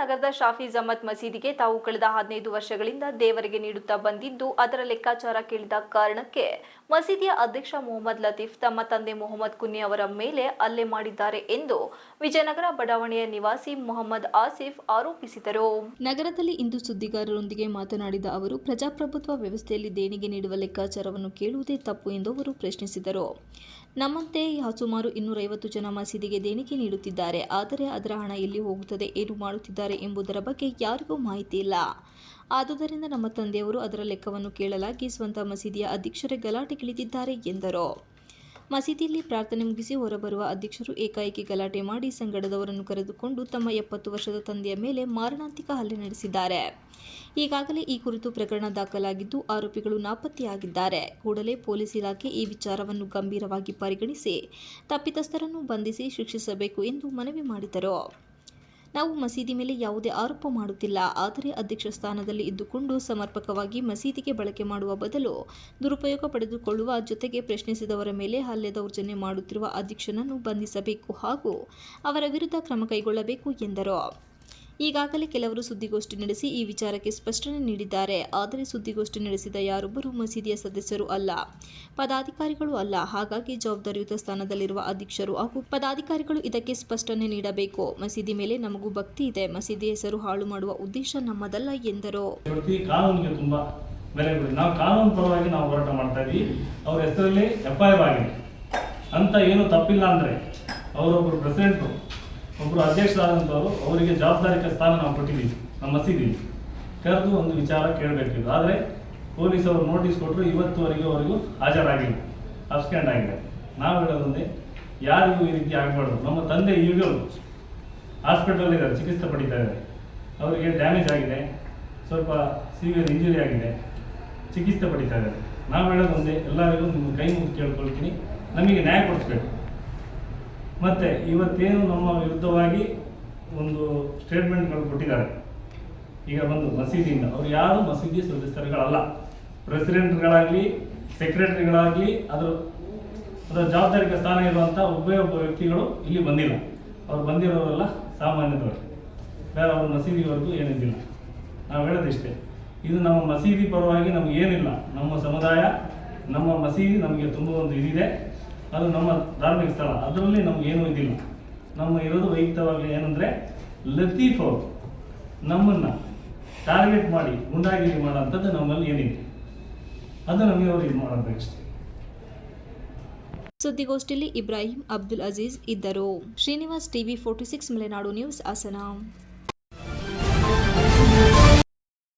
ನಗರದ ಶಾಫಿ ಜಮತ್ ಮಸೀದಿಗೆ ತಾವು ಕಳೆದ 15 ವರ್ಷಗಳಿಂದ ದೇವರಿಗೆ ನೀಡುತ್ತಾ ಬಂದಿದ್ದು ಅದರ ಲೆಕ್ಕಾಚಾರ ಕೇಳಿದ ಕಾರಣಕ್ಕೆ ಮಸೀದಿಯ ಅಧ್ಯಕ್ಷ ಮೊಹಮ್ಮದ್ ಲತೀಫ್ ತಮ್ಮ ತಂದೆ ಮೊಹಮ್ಮದ್ ಕುನ್ನಿ ಅವರ ಮೇಲೆ ಹಲ್ಲೆ ಮಾಡಿದ್ದಾರೆ ಎಂದು ವಿಜಯನಗರ ಬಡಾವಣೆಯ ನಿವಾಸಿ ಮೊಹಮ್ಮದ್ ಆಸಿಫ್ ಆರೋಪಿಸಿದರು. ನಗರದಲ್ಲಿ ಇಂದು ಸುದ್ದಿಗಾರರೊಂದಿಗೆ ಮಾತನಾಡಿದ ಅವರು, ಪ್ರಜಾಪ್ರಭುತ್ವ ವ್ಯವಸ್ಥೆಯಲ್ಲಿ ದೇಣಿಗೆ ನೀಡುವ ಲೆಕ್ಕಾಚಾರವನ್ನು ಕೇಳುವುದೇ ತಪ್ಪು ಎಂದು ಅವರು ಪ್ರಶ್ನಿಸಿದರು. ನಮ್ಮಂತೆ ಸುಮಾರು 250 ಜನ ಮಸೀದಿಗೆ ದೇಣಿಗೆ ನೀಡುತ್ತಿದ್ದಾರೆ. ಆದರೆ ಅದರ ಹಣ ಎಲ್ಲಿ ಹೋಗುತ್ತದೆ, ಏನು ಮಾಡುತ್ತಿದ್ದಾರೆ ಎಂಬುದರ ಬಗ್ಗೆ ಯಾರಿಗೂ ಮಾಹಿತಿ ಇಲ್ಲ. ಆದುದರಿಂದ ನಮ್ಮ ತಂದೆಯವರು ಅದರ ಲೆಕ್ಕವನ್ನು ಕೇಳಲಾಗಿ ಸ್ವಂತ ಮಸೀದಿಯ ಅಧ್ಯಕ್ಷರೇ ಗಲಾಟೆಗಿಳಿದಿದ್ದಾರೆ ಎಂದರು. ಮಸೀದಿಯಲ್ಲಿ ಪ್ರಾರ್ಥನೆ ಮುಗಿಸಿ ಹೊರಬರುವ ಅಧ್ಯಕ್ಷರು ಏಕಾಏಕಿ ಗಲಾಟೆ ಮಾಡಿ ಸಂಗಡದವರನ್ನು ಕರೆದುಕೊಂಡು ತಮ್ಮ 70 ವರ್ಷದ ತಂದೆಯ ಮೇಲೆ ಮಾರಣಾಂತಿಕ ಹಲ್ಲೆ ನಡೆಸಿದ್ದಾರೆ. ಈಗಾಗಲೇ ಈ ಕುರಿತು ಪ್ರಕರಣ ದಾಖಲಾಗಿದ್ದು ಆರೋಪಿಗಳು ನಾಪತ್ತೆಯಾಗಿದ್ದಾರೆ. ಕೂಡಲೇ ಪೊಲೀಸ್ ಇಲಾಖೆ ಈ ವಿಚಾರವನ್ನು ಗಂಭೀರವಾಗಿ ಪರಿಗಣಿಸಿ ತಪ್ಪಿತಸ್ಥರನ್ನು ಬಂಧಿಸಿ ಶಿಕ್ಷಿಸಬೇಕು ಎಂದು ಮನವಿ ಮಾಡಿದರು. ನಾವು ಮಸೀದಿ ಮೇಲೆ ಯಾವುದೇ ಆರೋಪ ಮಾಡುತ್ತಿಲ್ಲ. ಆದರೆ ಅಧ್ಯಕ್ಷ ಸ್ಥಾನದಲ್ಲಿ ಇದ್ದುಕೊಂಡು ಸಮರ್ಪಕವಾಗಿ ಮಸೀದಿಗೆ ಬಳಕೆ ಮಾಡುವ ಬದಲು ದುರುಪಯೋಗ ಪಡೆದುಕೊಳ್ಳುವ ಜೊತೆಗೆ ಪ್ರಶ್ನಿಸಿದವರ ಮೇಲೆ ಹಲ್ಲೆ ದೌರ್ಜನ್ಯ ಮಾಡುತ್ತಿರುವ ಅಧ್ಯಕ್ಷನನ್ನು ಬಂಧಿಸಬೇಕು ಹಾಗೂ ಅವರ ವಿರುದ್ಧ ಕ್ರಮ ಕೈಗೊಳ್ಳಬೇಕು ಎಂದರು. ಈಗಾಗಲೇ ಕೆಲವರು ಸುದ್ದಿಗೋಷ್ಠಿ ನಡೆಸಿ ಈ ವಿಚಾರಕ್ಕೆ ಸ್ಪಷ್ಟನೆ ನೀಡಿದ್ದಾರೆ. ಆದರೆ ಸುದ್ದಿಗೋಷ್ಠಿ ನಡೆಸಿದ ಯಾರೊಬ್ಬರೂ ಮಸೀದಿಯ ಸದಸ್ಯರು ಅಲ್ಲ, ಪದಾಧಿಕಾರಿಗಳು ಅಲ್ಲ. ಹಾಗಾಗಿ ಜವಾಬ್ದಾರಿಯುತ ಸ್ಥಾನದಲ್ಲಿರುವ ಅಧ್ಯಕ್ಷರು ಹಾಗೂ ಪದಾಧಿಕಾರಿಗಳು ಇದಕ್ಕೆ ಸ್ಪಷ್ಟನೆ ನೀಡಬೇಕು. ಮಸೀದಿ ಮೇಲೆ ನಮಗೂ ಭಕ್ತಿ ಇದೆ. ಮಸೀದಿ ಹೆಸರು ಹಾಳು ಮಾಡುವ ಉದ್ದೇಶ ನಮ್ಮದಲ್ಲ ಎಂದರು. ಕಾನೂನಿಗೆ ತುಂಬಾ ಬೆಲೆ ಕೊಡಿ. ನಾವು ಕಾನೂನು ಪರವಾಗಿ ನಾವು ಹೋರಾಟ ಮಾಡ್ತಾ ಇದ್ದೀವಿ. ಅವರ ಹೆಸರಲ್ಲಿ FIR ಆಗಿದೆ ಅಂತ ಏನು ತಪ್ಪಿಲ್ಲ ಅಂದ್ರೆ ಅವರೊಬ್ಬರು ಪ್ರೆಸಿಡೆಂಟ್ ಒಬ್ಬರು ಅಧ್ಯಕ್ಷರಾದಂಥವರು ಅವರಿಗೆ ಜವಾಬ್ದಾರಿಕ ಸ್ಥಾನ ನಾವು ಕೊಟ್ಟಿದ್ದೀವಿ. ನಮ್ಮ ಮಸೀದಿ ಕರೆದು ಒಂದು ವಿಚಾರ ಕೇಳಬೇಕಿತ್ತು. ಆದರೆ ಪೊಲೀಸವರು ನೋಟಿಸ್ ಕೊಟ್ಟರು, ಇವತ್ತುವರೆಗೂ ಹಾಜರಾಗಿಲ್ಲ, ಅಬ್ಸ್ಕೆಂಡ್ ಆಗಿದೆ. ನಾವು ಹೇಳೋದೊಂದೇ, ಯಾರಿಗೂ ಈ ರೀತಿ ಆಗಬಾರ್ದು. ನಮ್ಮ ತಂದೆ ಈಗಲೂ ಹಾಸ್ಪಿಟಲ್ ಇದ್ದಾರೆ, ಚಿಕಿತ್ಸೆ ಪಡಿತಾ ಇದ್ದಾರೆ. ಅವರಿಗೆ ಡ್ಯಾಮೇಜ್ ಆಗಿದೆ, ಸ್ವಲ್ಪ ಸಿವಿಯರ್ ಇಂಜುರಿ ಆಗಿದೆ, ಚಿಕಿತ್ಸೆ ಪಡಿತಾ ಇದ್ದಾರೆ. ನಾವು ಹೇಳೋದೊಂದೇ, ಎಲ್ಲರಿಗೂ ನಿಮ್ಮ ಕೈ ಮುಗಿದು ಕೇಳ್ಕೊಳ್ತೀನಿ, ನಮಗೆ ನ್ಯಾಯ ಕೊಡಿಸ್ಬೇಕು. ಮತ್ತು ಇವತ್ತೇನು ನಮ್ಮ ವಿರುದ್ಧವಾಗಿ ಒಂದು ಸ್ಟೇಟ್ಮೆಂಟ್ಗಳು ಕೊಟ್ಟಿದ್ದಾರೆ ಈಗ ಬಂದು ಮಸೀದಿಯಿಂದ, ಅವರು ಯಾರು ಮಸೀದಿ ಸದಸ್ಯರುಗಳಲ್ಲ. ಪ್ರೆಸಿಡೆಂಟ್ಗಳಾಗಲಿ ಸೆಕ್ರೆಟರಿಗಳಾಗಲಿ ಅದರ ಜವಾಬ್ದಾರಿಕ ಸ್ಥಾನ ಇರುವಂಥ ಒಬ್ಬ ವ್ಯಕ್ತಿಗಳು ಇಲ್ಲಿ ಬಂದಿಲ್ಲ. ಅವ್ರು ಬಂದಿರೋರೆಲ್ಲ ಸಾಮಾನ್ಯದವರು, ಬೇರೆ ಅವ್ರ ಮಸೀದಿವರೆಗೂ ಏನಿದ್ದಿಲ್ಲ. ನಾವು ಹೇಳೋದಿಷ್ಟೇ, ಇದು ನಮ್ಮ ಮಸೀದಿ ಪರವಾಗಿ ನಮ್ಗೆ ಏನಿಲ್ಲ. ನಮ್ಮ ಸಮುದಾಯ, ನಮ್ಮ ಮಸೀದಿ ನಮಗೆ ತುಂಬ ಒಂದು ಇದಿದೆ, ಅದು ನಮ್ಮ ಧಾರ್ಮಿಕ ಸ್ಥಳ, ಅದರಲ್ಲಿ ನಮಗೇನೂ ಇದಿಲ್ಲ. ನಮ್ಮ ಇರೋದು ವೈಯಕ್ತಿಕವಾಗಿ ಏನಂದರೆ, ಲತೀಫ್ ಅವರು ನಮ್ಮನ್ನು ಟಾರ್ಗೆಟ್ ಮಾಡಿ ಗುಂಡಾಗಿರಿ ಮಾಡೋಂಥದ್ದು ನಮ್ಮಲ್ಲಿ ಏನಿದೆ, ಅದು ನಮಗೆ ಅವರು ಇದು ಮಾಡಬೇಕಷ್ಟೇ. ಸುದ್ದಿಗೋಷ್ಠಿಯಲ್ಲಿ ಇಬ್ರಾಹಿಂ ಅಬ್ದುಲ್ ಅಜೀಜ್ ಇದ್ದರು. Srinivas, TV 46 Malenadu news, Hassan.